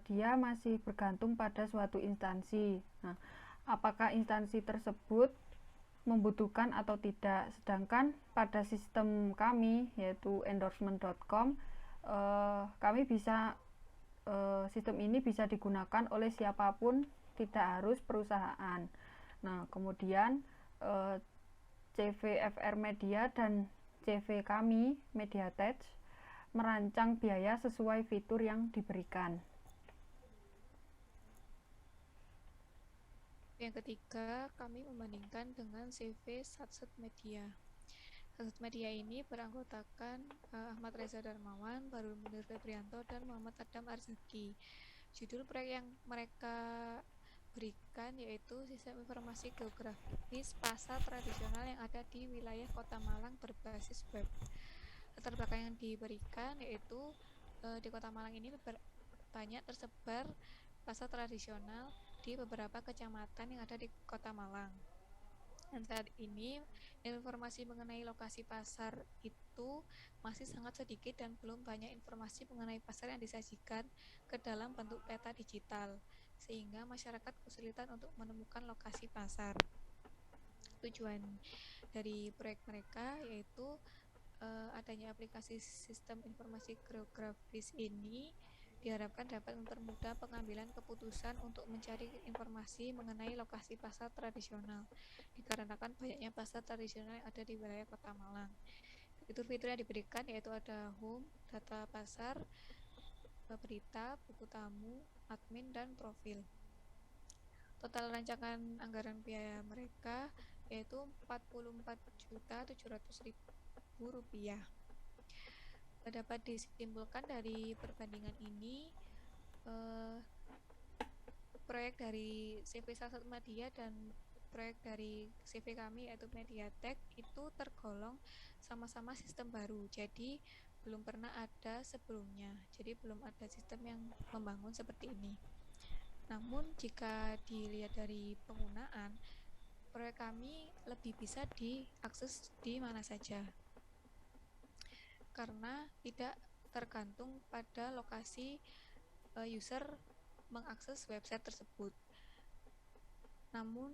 dia masih bergantung pada suatu instansi. Nah, apakah instansi tersebut membutuhkan atau tidak? Sedangkan pada sistem kami yaitu endorsement.com, kami bisa sistem ini bisa digunakan oleh siapapun, tidak harus perusahaan. Nah, kemudian CVFR Media dan CV kami Mediatech merancang biaya sesuai fitur yang diberikan. Yang ketiga, kami membandingkan dengan CV Satset Media. Satset Media ini beranggotakan Ahmad Reza Darmawan, Barul Munir Febrianto, dan Muhammad Adam Arzaki. Judul proyek yang mereka berikan yaitu Sistem Informasi Geografis Pasar Tradisional yang ada di wilayah Kota Malang berbasis web. Latar belakang yang diberikan yaitu di Kota Malang ini banyak tersebar pasar tradisional di beberapa kecamatan yang ada di Kota Malang. Dan saat ini informasi mengenai lokasi pasar itu masih sangat sedikit dan belum banyak informasi mengenai pasar yang disajikan ke dalam bentuk peta digital, sehingga masyarakat kesulitan untuk menemukan lokasi pasar. Tujuan dari proyek mereka yaitu adanya aplikasi sistem informasi geografis ini diharapkan dapat mempermudah pengambilan keputusan untuk mencari informasi mengenai lokasi pasar tradisional, dikarenakan banyaknya pasar tradisional yang ada di wilayah Kota Malang. Fitur-fitur yang diberikan yaitu ada home, data pasar, berita, buku tamu, admin, dan profil. Total rancangan anggaran biaya mereka yaitu Rp44.700.000. Dapat disimpulkan dari perbandingan ini, proyek dari CV Satset Media dan proyek dari CV kami yaitu Mediatech itu tergolong sama-sama sistem baru, jadi belum pernah ada sebelumnya, jadi belum ada sistem yang membangun seperti ini. Namun jika dilihat dari penggunaan, proyek kami lebih bisa diakses di mana saja karena tidak tergantung pada lokasi user mengakses website tersebut. Namun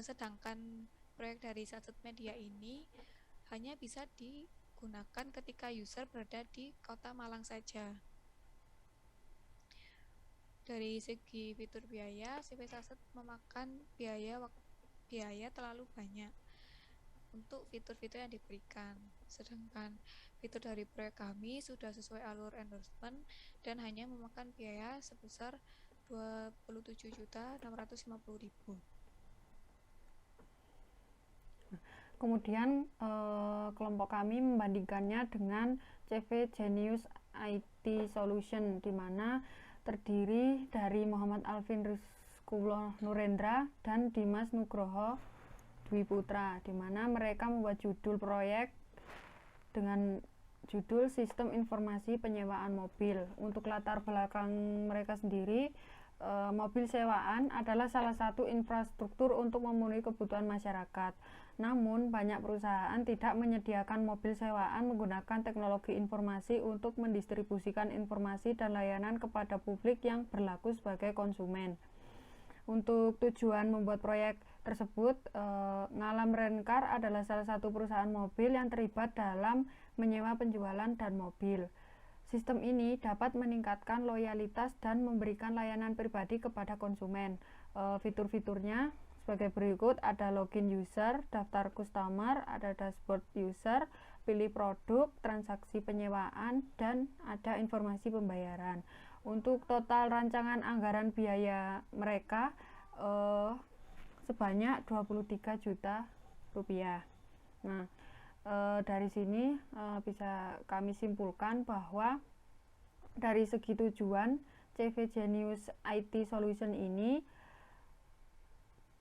sedangkan proyek dari Satset Media ini hanya bisa digunakan ketika user berada di Kota Malang saja. Dari segi fitur biaya, CV Satset memakan biaya terlalu banyak untuk fitur-fitur yang diberikan, sedangkan fitur dari proyek kami sudah sesuai alur endorsement dan hanya memakan biaya sebesar Rp27.650.000. Kemudian kelompok kami membandingkannya dengan CV Genius IT Solution, di mana terdiri dari Muhammad Alvin Rizkullah Nurendra dan Dimas Nugroho Dwi Putra, di mana mereka membuat judul proyek dengan judul Sistem Informasi Penyewaan Mobil. Untuk latar belakang mereka sendiri, mobil sewaan adalah salah satu infrastruktur untuk memenuhi kebutuhan masyarakat. Namun, banyak perusahaan tidak menyediakan mobil sewaan menggunakan teknologi informasi untuk mendistribusikan informasi dan layanan kepada publik yang berlaku sebagai konsumen. Untuk tujuan membuat proyek tersebut, Ngalam Rencar adalah salah satu perusahaan mobil yang terlibat dalam menyewa penjualan dan mobil. Sistem ini dapat meningkatkan loyalitas dan memberikan layanan pribadi kepada konsumen. Fitur-fiturnya sebagai berikut: ada login user, daftar customer, ada dashboard user, pilih produk, transaksi penyewaan, dan ada informasi pembayaran. Untuk total rancangan anggaran biaya mereka sebanyak 23 juta rupiah. Nah, dari sini bisa kami simpulkan bahwa dari segi tujuan CV Genius IT Solution ini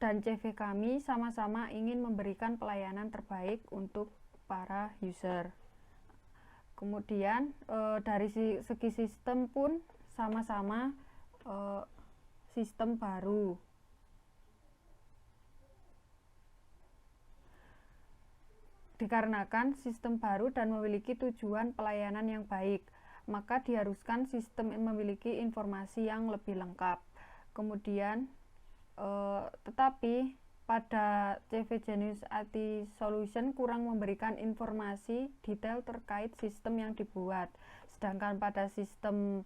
dan CV kami sama-sama ingin memberikan pelayanan terbaik untuk para user. Kemudian dari segi sistem pun sama-sama sistem baru. Dikarenakan sistem baru dan memiliki tujuan pelayanan yang baik, maka diharuskan sistem memiliki informasi yang lebih lengkap. Kemudian tetapi pada CV Genius IT Solution kurang memberikan informasi detail terkait sistem yang dibuat. Sedangkan pada sistem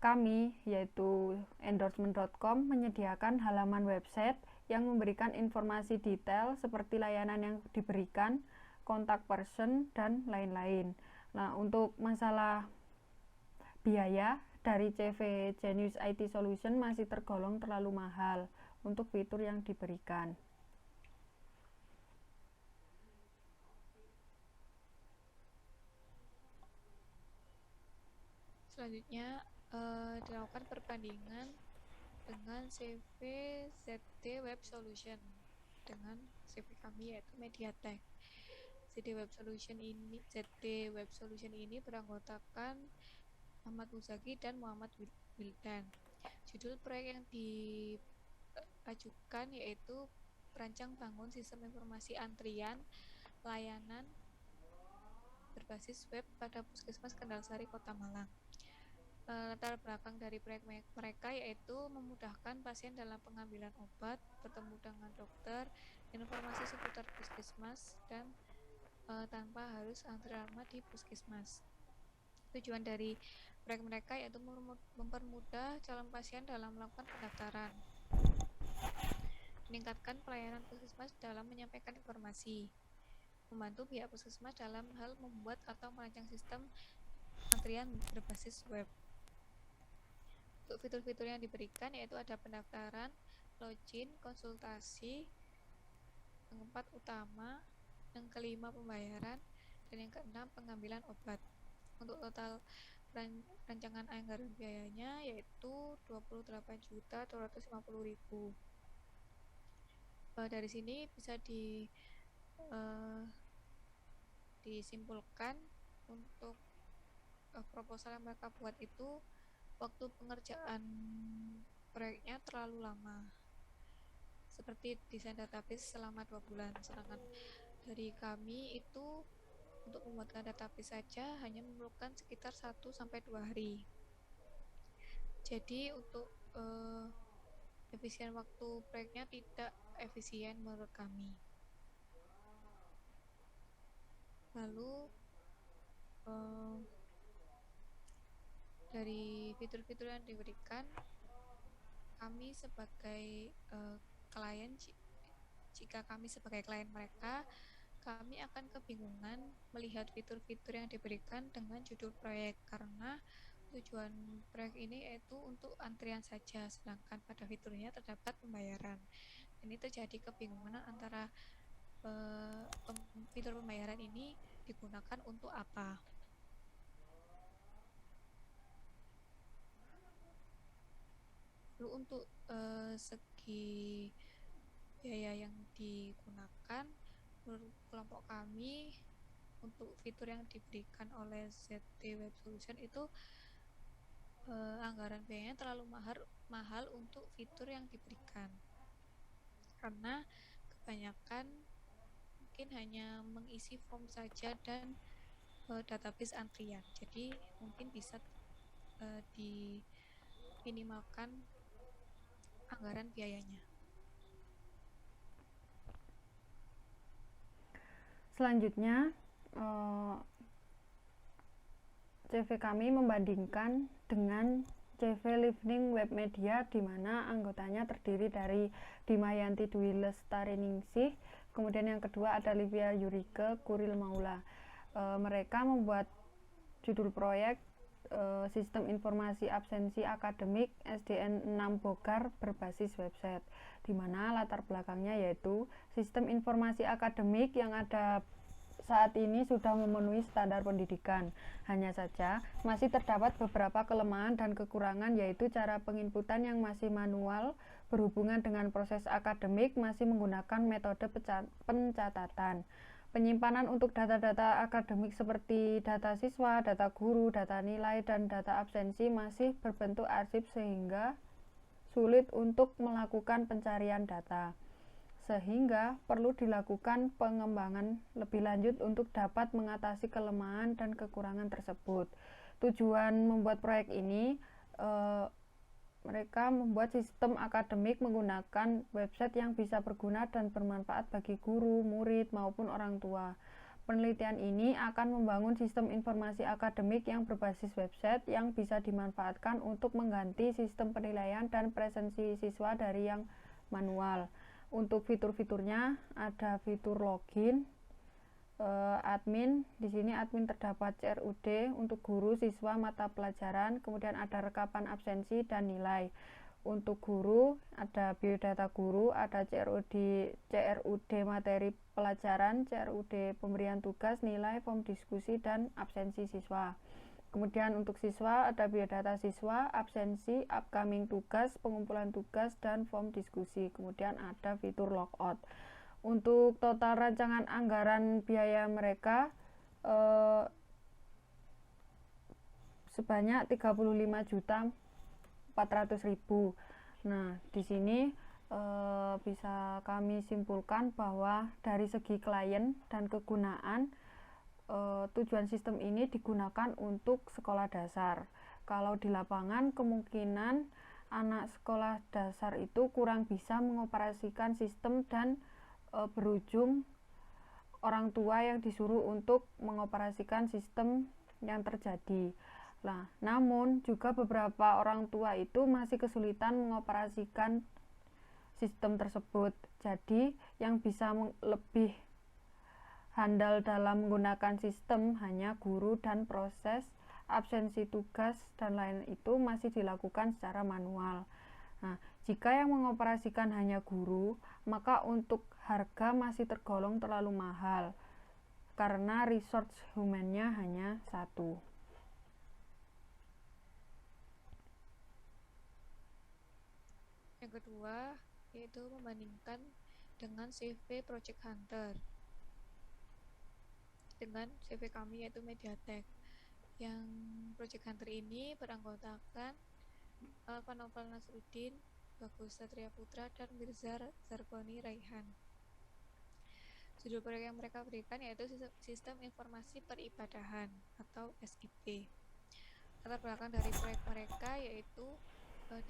kami, yaitu endorsement.com, menyediakan halaman website yang memberikan informasi detail seperti layanan yang diberikan, kontak person, dan lain-lain. Nah, untuk masalah biaya dari CV Genius IT Solution masih tergolong terlalu mahal untuk fitur yang diberikan. Selanjutnya dilakukan perbandingan dengan CV ZD Web Solution dengan CV kami yaitu MediaTek. ZD Web Solution ini beranggotakan Muhammad Muzaki dan Muhammad Wildan. Judul proyek yang diajukan yaitu perancang bangun sistem informasi antrian layanan berbasis web pada Puskesmas Kendalsari, Kota Malang. Latar belakang dari proyek mereka yaitu memudahkan pasien dalam pengambilan obat, bertemu dengan dokter, informasi seputar puskesmas, dan tanpa harus antri lama di puskesmas. Tujuan dari proyek mereka yaitu mempermudah calon pasien dalam melakukan pendaftaran, meningkatkan pelayanan puskesmas dalam menyampaikan informasi, membantu pihak puskesmas dalam hal membuat atau merancang sistem antrian berbasis web. Untuk fitur-fitur yang diberikan yaitu ada pendaftaran, login, konsultasi, yang keempat utama, yang kelima pembayaran, dan yang keenam pengambilan obat. Untuk total rancangan anggaran biayanya yaitu 28.250.000. Dari sini bisa disimpulkan untuk proposal yang mereka buat itu waktu pengerjaan proyeknya terlalu lama, seperti desain database selama 2 bulan, sedangkan dari kami itu untuk membuatkan database saja hanya memerlukan sekitar 1-2 hari. Jadi untuk efisien waktu proyeknya tidak efisien menurut kami. Lalu dari fitur-fitur yang diberikan, kami sebagai klien, jika kami sebagai klien mereka, kami akan kebingungan melihat fitur-fitur yang diberikan dengan judul proyek, karena tujuan proyek ini yaitu untuk antrian saja, sedangkan pada fiturnya terdapat pembayaran. Ini terjadi kebingungan antara fitur pembayaran ini digunakan untuk apa. Lalu untuk segi biaya yang digunakan menurut kelompok kami untuk fitur yang diberikan oleh ZT Web Solution itu anggaran biayanya terlalu mahal untuk fitur yang diberikan, karena kebanyakan mungkin hanya mengisi form saja dan database antrian. Jadi mungkin bisa diminimalkan anggaran biayanya. Selanjutnya, CV kami membandingkan dengan CV Listening Web Media, di mana anggotanya terdiri dari Dimayanti Dwi Lestariningsih, kemudian yang kedua ada Livia Yurike Kuril Maula. Mereka membuat judul proyek Sistem Informasi Absensi Akademik SDN 6 Bogar berbasis website, di mana latar belakangnya yaitu sistem informasi akademik yang ada saat ini sudah memenuhi standar pendidikan. Hanya saja masih terdapat beberapa kelemahan dan kekurangan, yaitu cara penginputan yang masih manual berhubungan dengan proses akademik, masih menggunakan metode pencatatan. Penyimpanan untuk data-data akademik seperti data siswa, data guru, data nilai, dan data absensi masih berbentuk arsip sehingga sulit untuk melakukan pencarian data. Sehingga perlu dilakukan pengembangan lebih lanjut untuk dapat mengatasi kelemahan dan kekurangan tersebut. Tujuan membuat proyek ini, mereka membuat sistem akademik menggunakan website yang bisa berguna dan bermanfaat bagi guru, murid, maupun orang tua. Penelitian ini akan membangun sistem informasi akademik yang berbasis website yang bisa dimanfaatkan untuk mengganti sistem penilaian dan presensi siswa dari yang manual. Untuk fitur-fiturnya ada fitur login, admin. Di sini admin terdapat CRUD untuk guru, siswa, mata pelajaran, kemudian ada rekapan absensi dan nilai. Untuk guru ada biodata guru, ada CRUD materi pelajaran, CRUD pemberian tugas, nilai, form diskusi, dan absensi siswa. Kemudian untuk siswa ada biodata siswa, absensi, upcoming tugas, pengumpulan tugas, dan form diskusi. Kemudian ada fitur logout. Untuk total rancangan anggaran biaya mereka sebanyak 35.400.000. Nah, di sini bisa kami simpulkan bahwa dari segi klien dan kegunaan, tujuan sistem ini digunakan untuk sekolah dasar. Kalau di lapangan kemungkinan anak sekolah dasar itu kurang bisa mengoperasikan sistem dan berujung orang tua yang disuruh untuk mengoperasikan sistem yang terjadi. Nah, namun juga beberapa orang tua itu masih kesulitan mengoperasikan sistem tersebut. Jadi, yang bisa lebih handal dalam menggunakan sistem hanya guru, dan proses absensi tugas dan lain itu masih dilakukan secara manual. Nah, jika yang mengoperasikan hanya guru, maka untuk harga masih tergolong terlalu mahal karena resource human-nya hanya satu. Yang kedua yaitu membandingkan dengan CV Project Hunter dengan CV kami yaitu Mediatek. Yang Project Hunter ini beranggotakan Panoval Nasruddin, Bagus Satria Putra, dan Mirza Zarkoni Raihan. Judul proyek yang mereka berikan yaitu Sistem Informasi Peribadahan atau SIP. Latar belakang dari proyek mereka yaitu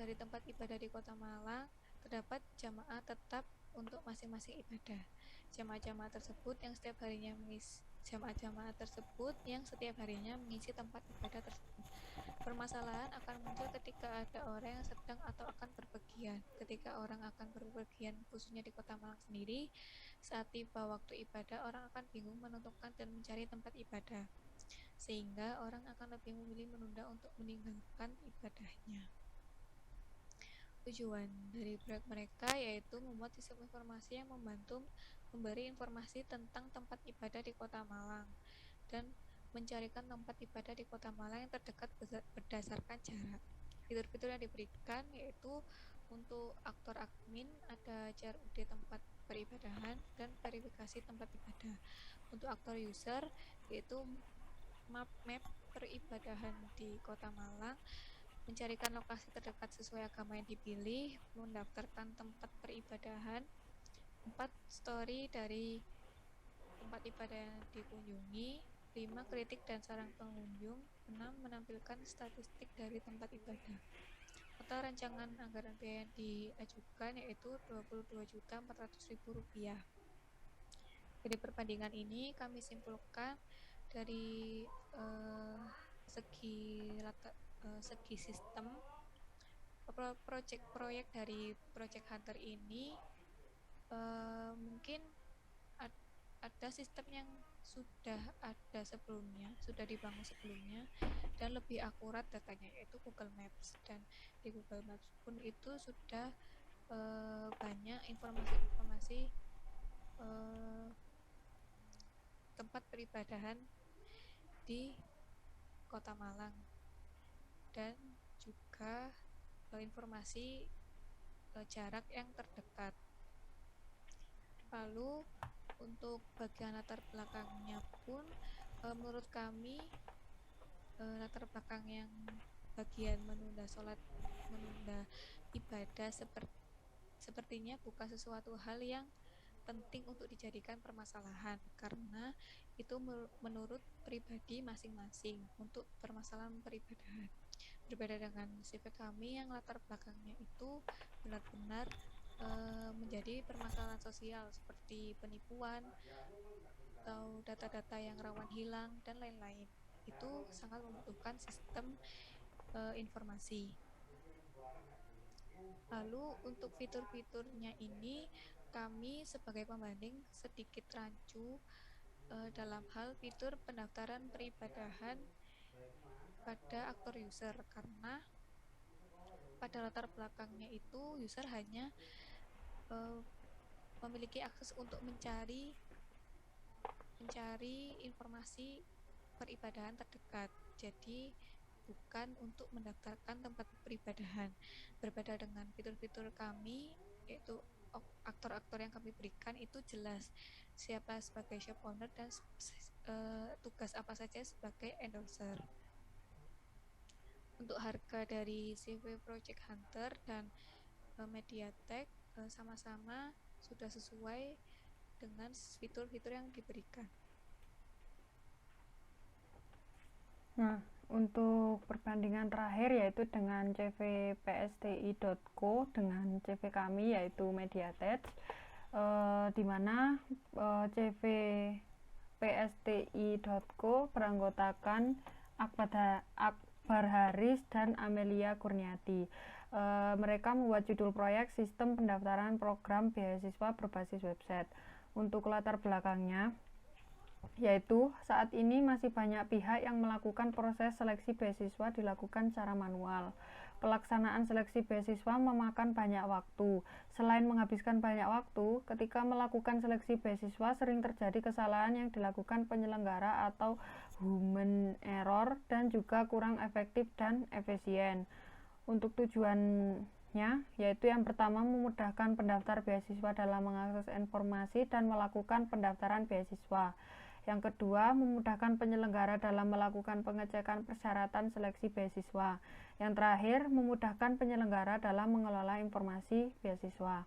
dari tempat ibadah di Kota Malang terdapat jamaah tetap untuk masing-masing ibadah. Jamaah-jamaah tersebut yang setiap harinya mengisi tempat ibadah tersebut. Permasalahan akan muncul ketika ada orang yang sedang atau akan berpergian. Ketika orang akan berpergian, khususnya di Kota Malang sendiri, saat tiba waktu ibadah, orang akan bingung menentukan dan mencari tempat ibadah, sehingga orang akan lebih memilih menunda untuk meninggalkan ibadahnya. Tujuan dari proyek mereka yaitu membuat sistem informasi yang membantu memberi informasi tentang tempat ibadah di Kota Malang dan mencarikan tempat ibadah di Kota Malang yang terdekat berdasarkan jarak. Fitur-fitur yang diberikan yaitu Untuk aktor admin ada CRUD tempat peribadahan dan verifikasi tempat ibadah. Untuk aktor user yaitu map peribadahan di Kota Malang, mencarikan lokasi terdekat sesuai agama yang dipilih, mendaftarkan tempat peribadahan. 4. Story dari tempat ibadah yang dikunjungi. 5. Kritik dan saran pengunjung. 6. Menampilkan statistik dari tempat ibadah. Total rancangan anggaran biaya yang diajukan yaitu Rp22.400.000. Dari perbandingan ini kami simpulkan dari segi sistem proyek dari Project Hunter ini mungkin ada sistem yang sudah ada sebelumnya, sudah dibangun sebelumnya dan lebih akurat datanya, yaitu Google Maps. Dan di Google Maps pun itu sudah banyak informasi-informasi tempat peribadahan di Kota Malang dan juga informasi jarak yang terdekat. Lalu untuk bagian latar belakangnya pun menurut kami latar belakang yang bagian menunda sholat, menunda ibadah sepertinya bukan sesuatu hal yang penting untuk dijadikan permasalahan, karena itu menurut pribadi masing-masing untuk permasalahan peribadahan. Berbeda dengan CV kami yang latar belakangnya itu benar-benar menjadi permasalahan sosial seperti penipuan atau data-data yang rawan hilang dan lain-lain. Itu sangat membutuhkan sistem informasi. Lalu untuk fitur-fiturnya ini kami sebagai pembanding sedikit rancu dalam hal fitur pendaftaran peribadahan pada aktor user, karena pada latar belakangnya itu user hanya memiliki akses untuk mencari informasi peribadahan terdekat, jadi bukan untuk mendaftarkan tempat peribadahan. Berbeda dengan fitur-fitur kami, yaitu aktor-aktor yang kami berikan itu jelas siapa sebagai shop owner dan tugas apa saja sebagai endorser. Untuk harga dari CV Project Hunter dan Mediatek sama-sama sudah sesuai dengan fitur-fitur yang diberikan. Nah, untuk perbandingan terakhir yaitu dengan cvpsti.co dengan CV kami yaitu Mediatek, di mana cvpsti.co beranggotakan Akbar Haris dan Amelia Kurniati. Mereka membuat judul proyek sistem pendaftaran program beasiswa berbasis website. Untuk latar belakangnya, yaitu saat ini masih banyak pihak yang melakukan proses seleksi beasiswa dilakukan secara manual. Pelaksanaan seleksi beasiswa memakan banyak waktu. Selain menghabiskan banyak waktu, ketika melakukan seleksi beasiswa sering terjadi kesalahan yang dilakukan penyelenggara atau human error dan juga kurang efektif dan efisien. Untuk tujuannya, yaitu yang pertama memudahkan pendaftar beasiswa dalam mengakses informasi dan melakukan pendaftaran beasiswa. Yang kedua, memudahkan penyelenggara dalam melakukan pengecekan persyaratan seleksi beasiswa. Yang terakhir, memudahkan penyelenggara dalam mengelola informasi beasiswa.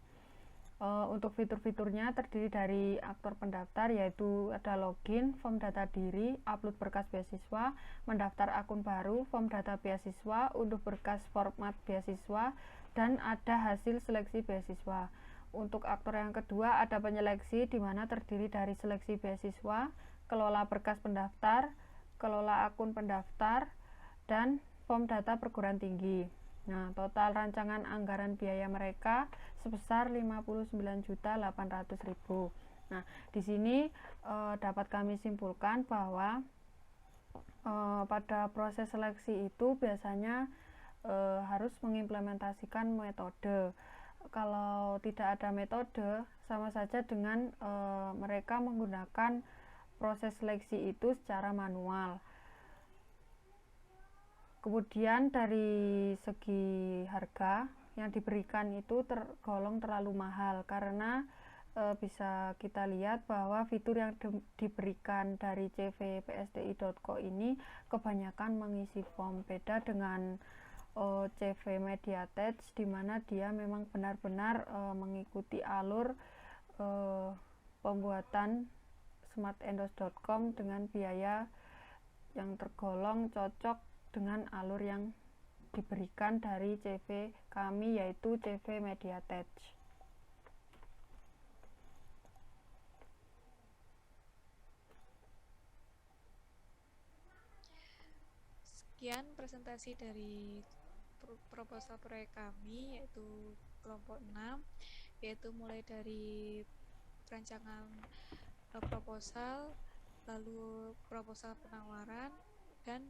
Untuk fitur-fiturnya terdiri dari aktor pendaftar, yaitu ada login, form data diri, upload berkas beasiswa, mendaftar akun baru, form data beasiswa, unduh berkas format beasiswa, dan ada hasil seleksi beasiswa. Untuk aktor yang kedua ada penyeleksi, di mana terdiri dari seleksi beasiswa, kelola berkas pendaftar, kelola akun pendaftar, dan form data perguruan tinggi. Nah, total rancangan anggaran biaya mereka sebesar 59.800.000. Nah, di sini dapat kami simpulkan bahwa pada proses seleksi itu biasanya harus mengimplementasikan metode. Kalau tidak ada metode, sama saja dengan mereka menggunakan proses seleksi itu secara manual. Kemudian dari segi harga, yang diberikan itu tergolong terlalu mahal, karena bisa kita lihat bahwa fitur yang diberikan dari cvpsti.co ini kebanyakan mengisi form, beda dengan CV Media Attach, di mana dia memang benar-benar mengikuti alur pembuatan smartendos.com dengan biaya yang tergolong cocok dengan alur yang diberikan dari CV kami, yaitu CV Media Attach. Sekian presentasi dari proposal proyek kami, yaitu kelompok 6, yaitu mulai dari perancangan proposal, lalu proposal penawaran, dan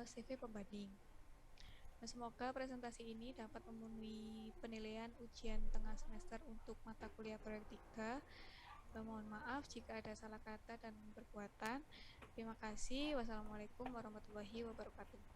CV pembanding. Nah, semoga presentasi ini dapat memenuhi penilaian ujian tengah semester untuk mata kuliah proyek 3. Mohon maaf jika ada salah kata dan perbuatan. Terima kasih. Wassalamualaikum warahmatullahi wabarakatuh.